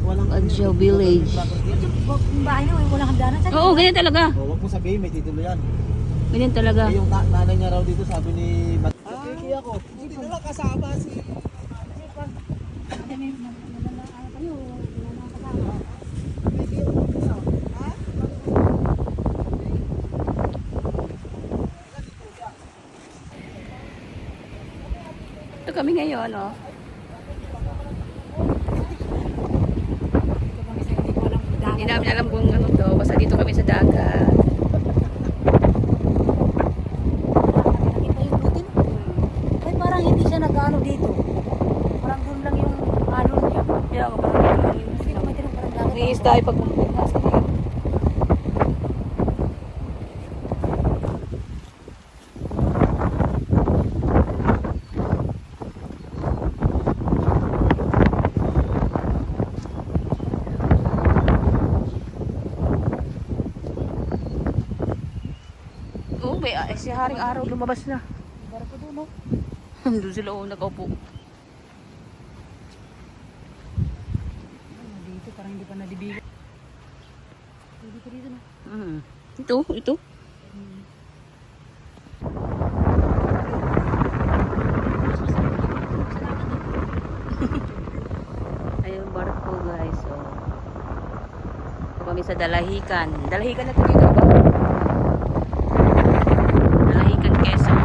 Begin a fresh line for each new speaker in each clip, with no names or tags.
walang
Adjo Village.
Yung bahay na, walang hagdanan.
Oo, ganyan talaga.
Oh, wag mo sabihin, may titulo yan.
Ganyan talaga.
Eh, yung nanay niya raw dito, sabi ni Kiki ako. Hindi nila kasama si...
Ito kami ngayon, oh. Hindi namin alam kung ano to. Basta dito kami sa dagat.
Ay, parang hindi siya nag-ano dito. Parang doon lang yung alon niya.
Kaya ako parang
Hindi naman tinong parang dagat.
nag-iis tayo pag pumunta. Oo, may si Haring Araw lumabas na.
Barko doon, no?
Doon sila nag-upo.
Dito, parang hindi pa nadibigan. Dito, dito, no?
Ito. Ayun, barko guys. So, ito kami sa Dalahican. Dalahican na ito dito ba? Dalahican, Quezon.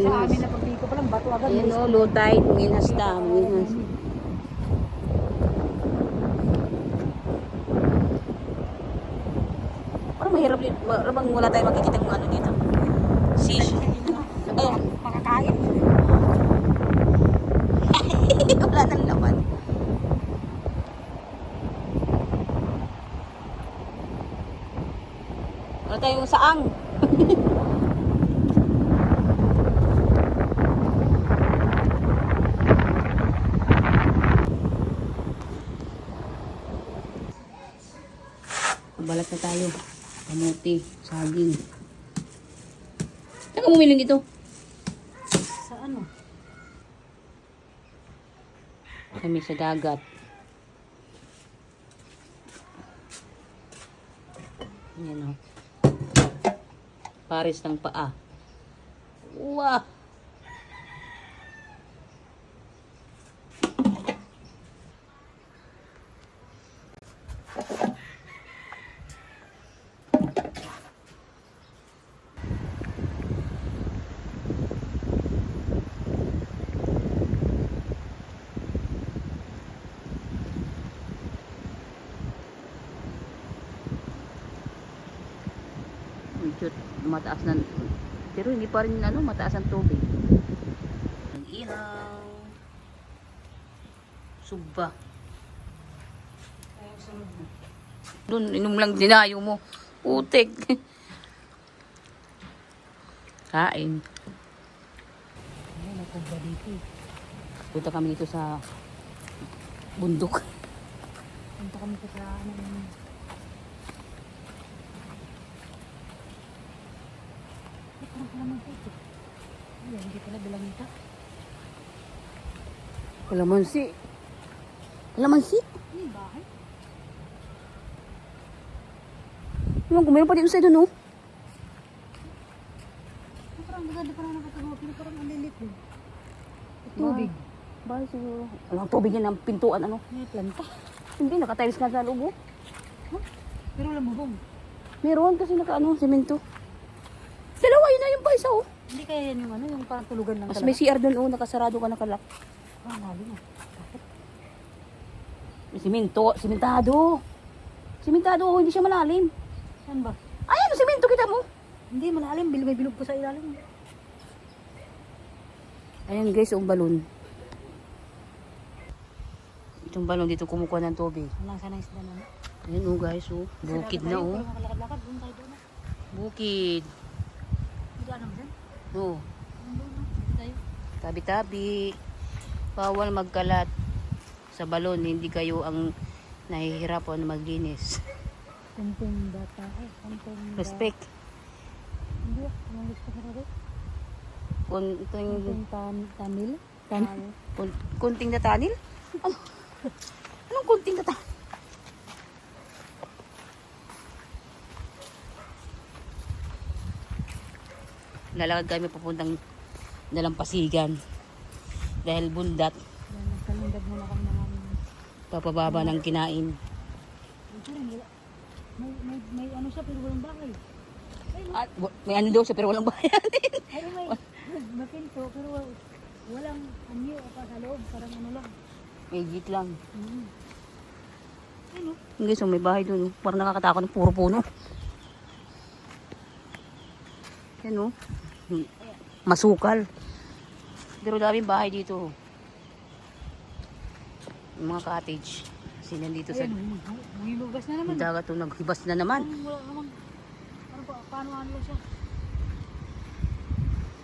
Sa amin na pag dito pa lang, bato agad.
Ayan o, low tide, manginas na. Manginas. Parang mahirap din. Parang wala tayong makikita kung ano dito. Fish. Ayan.
Makakain.
Wala nang laman. Wala tayong saang. Balat na tayo. Kamuti, saging. Saan ka bumili dito?
Sa ano?
Kami sa dagat. Yan o. Pares ng paa. Wow! Medyo mataas na, pero hindi pa rin mataas ang tubig. Ang ilaw. Suba. Doon, inom lang dinayo mo. Putik. Kain.
Ayun, nagkubra dito.
Punta kami dito sa bundok.
Punta kami sa ano. Parang kalaman ko ito. Ay, hindi pala bilangita.
Kalamansi. Kalamansi?
Ano yung bahay?
Ewan ko, meron pa dito sa doon, oh.
Parang maganda parang nakatagawa. Pero parang ang lilit din. Tubig.
Bahay siguro. Ang tubig yan ang pintuan, ano?
May planta.
Hindi, nakatiles nga sa loob, oh.
Pero alam mo bang,
Meron kasi semento. Dalawa, yun na yung pa isa, oh.
hindi kaya yan yung ano, yung parang tulugan lang
Mas may CR doon, oh. Nakasarado ka, nakalak.
Ah, mali na. Bakit?
May simentado. Simentado, oh. Hindi siya malalim.
Saan ba?
Ayan, semento kita mo.
Hindi, malalim. May bilog po sa ilalim.
Ayan guys, yung balon. Itong balon dito kumukuha ng tubig.
Walang sana isda na.
Ayan oh guys, oh. Bukid na oh.
Makalakad-lakad, doon tayo doon.
Bukid.
Hindi ano ba dyan?
Oh.
Doon, dito tayo.
Tabi-tabi. Bawal magkalat sa balon. Hindi kayo ang nahihirapan maglinis.
Kumpong bata. Kumpong bata.
Respect.
Hindi, Anong gusto ko rin?
Kunting,
Tanil?
kunting datanil? Ano? Anong kunting datanil? Lalakad kami papuntang Dalampasigan. Dahil bundat,
Yan, nagkalundag muna kami ng aming...
papababa ng kinain.
Ito rin, wala. May ano siya pero walang bahay.
At, may ano daw siya pero walang bayanin.
Ay, may pinto pero walang anyo pa sa loob. Parang ano lang.
May git lang.
Ano?
Hindi, so may bahay doon. Parang nakakatakot ng puro puno. Yan o. Masukal. Pero daming bahay dito. Yung mga cottage. Kasi nandito sa
Ayan, humilugas na naman.
dagat o naghibas na naman.
Wala namang, paano ano siya?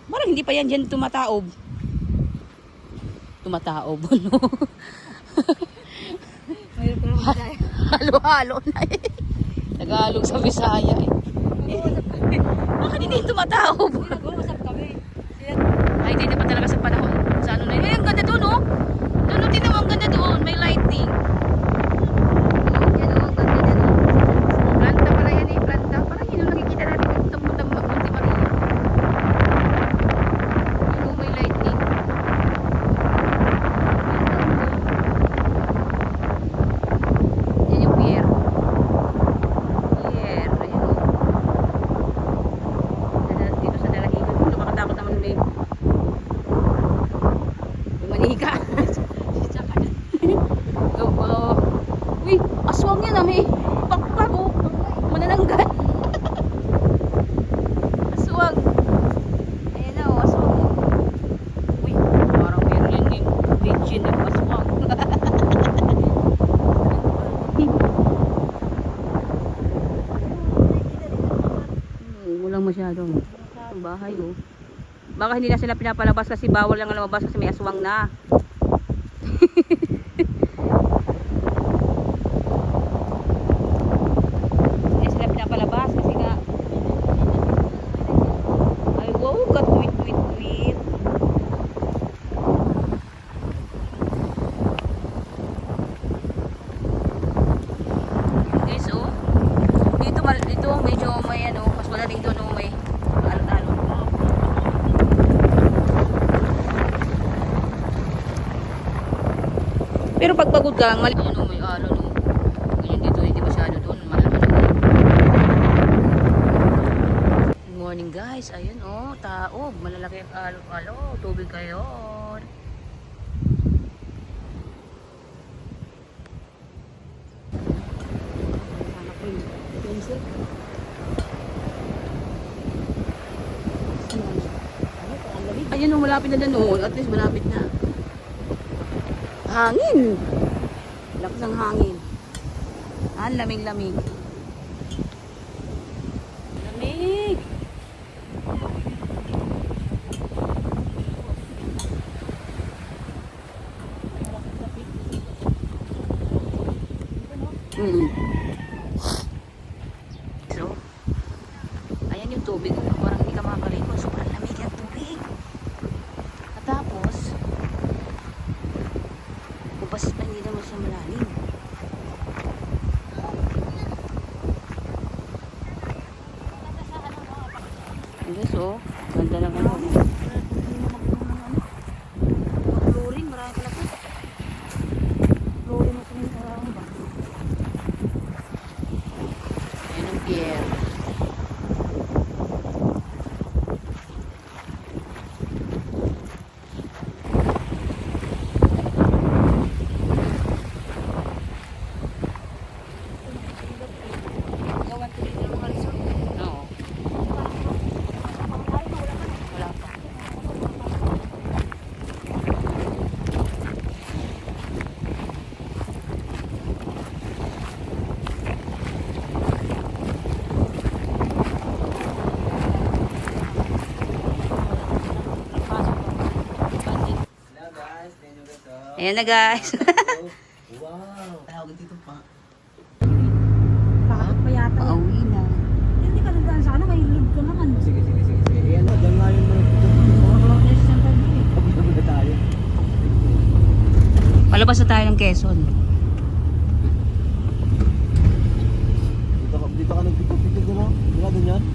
Parang hindi pa yan dyan tumataob. Tumataob, no?
Mayroon pa naman tayo.
Halo-halo na eh. Tagalog sa Bisaya eh. Bakit hindi tumataob?
Nag-uusap kami.
Ay, hindi naman talaga sa panahon. Sa ano na yun. Ay, ang ganda doon, oh. Doon, oh, tingnan mo, ang ganda doon. May lighting. Oh, yan, oh, ang ganda dyan, oh. Planta pala yan eh, planta. Parang yun, oh, nakikita natin yung puntang Monte Maria. Yun, oh, may lighting. Yan yung pier. Pier, ayun, oh. Dito sa Dalahigan. Lumakatakot naman may manika. Uy, aswang yan ah, may pakpak oh. Manananggan. Aswang. Ayan na oh, aswang oh. Uy, parang meron yan yung legend ng aswang. Walang masyadong bahay oh. Baka hindi na sila pinapalabas kasi bawal lang lumabas kasi may aswang na. Hindi na sila pinapalabas kasi nga ay wow, katwit-wit-wit. Guys oh, dito medyo may ano, mas wala dito no, may alon-alon. Pero pag pagod ka, mali ano, may alon no. Ganyan dito, hindi masyado doon, mahal. Good morning guys, ayun oh, taob, malalaki ang alon, tubig kayo. Ayun oh, malapit na dyan oh, at least malapit na. Hangin. Lakas ng hangin. Ang lamig-lamig. Lamig. So, ayan yung tubig. Parang hindi ka makakalikot. Sobrang lamig yung tubig. At tapos, bubas pa, hindi naman siya malalim. Guys, oh, ganda ng ano.
Flooring, marami pala po. Flooring mo sa mga ba?
Ayan ang pier. Oo. Wala pa.
Hello guys, thank you guys.
Ayan na guys.
Wow, tawag dito pa.
Takot pa yata.
Pauwi na.
Hindi ka nagdaan sa ano, may load ka naman.
Sige, sige, sige.
Palabas na tayo ng Quezon.
Dito ka nagpipig-pig doon, no? Di ba doon yan?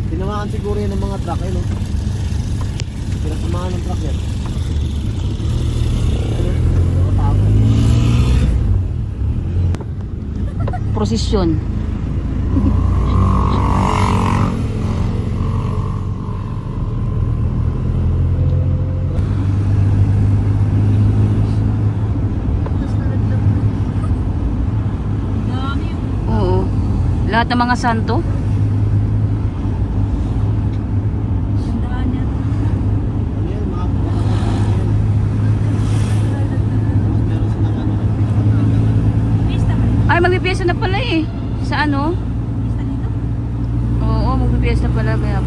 Tinamaan siguro yan ng mga truck, eh, no? Pinasamahan ng truck yan. Ano? Nakatago.
Prosesyon. Oo. Lahat ng mga santo.
Tandaan niya.
Ano yan? Mga meron silang ano,
Pista ba?
Ay, magpipiesta na pala eh. Sa ano?
Pista dito?
Oo, magpipiesta pala. Kaya